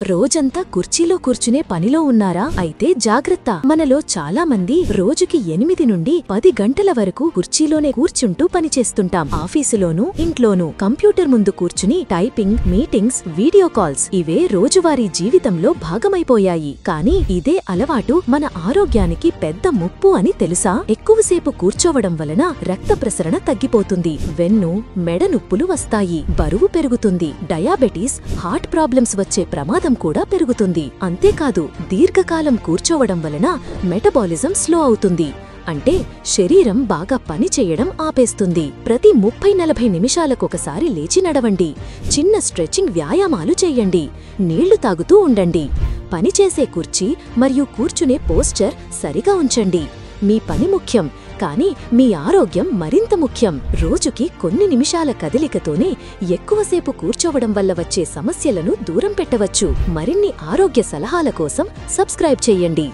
రోజంతా కుర్చీలో కూర్చునే పనిలో ఉన్నారా? అయితే జాగ్రత్త! మనలో చాలా మంది రోజుకి 8 నుండి 10 గంటల వరకు కుర్చీలోనే కూర్చుంటూ పనిచేస్తుంటాం. ఆఫీసులోనూ, ఇంట్లోనూ కంప్యూటర్ ముందు కూర్చుని టైపింగ్, మీటింగ్స్, వీడియో కాల్స్ ఇవే రోజువారీ జీవితంలో భాగమైపోయాయి. కానీ ఇదే అలవాటు మన ఆరోగ్యానికి పెద్ద ముప్పు అని తెలుసా? ఎక్కువసేపు కూర్చోవడం వలన రక్త ప్రసరణ తగ్గిపోతుంది, వెన్ను, మెడ నొప్పులు వస్తాయి, బరువు పెరుగుతుంది, డయాబెటీస్, హార్ట్ ప్రాబ్లమ్స్ వచ్చే ప్రమాదం కూడా పెరుగుతుంది. అంతేకాదు, దీర్ఘకాలం కూర్చోవడం వలన మెటబాలిజం స్లో అవుతుంది. అంటే శరీరం బాగా పనిచేయడం ఆపేస్తుంది. ప్రతి 30-40 నిమిషాలకొకసారి లేచి నడవండి. చిన్న స్ట్రెచింగ్ వ్యాయామాలు చెయ్యండి. నీళ్లు తాగుతూ ఉండండి. పనిచేసే కుర్చీ మరియు కూర్చునే పోస్చర్ సరిగా ఉంచండి. మీ పని ముఖ్యం, కానీ మీ ఆరోగ్యం మరింత ముఖ్యం. రోజుకి కొన్ని నిమిషాల కదలికతోనే ఎక్కువసేపు కూర్చోవడం వల్ల వచ్చే సమస్యలను దూరం పెట్టవచ్చు. మరిన్ని ఆరోగ్య సలహాల కోసం సబ్స్క్రైబ్ చేయండి.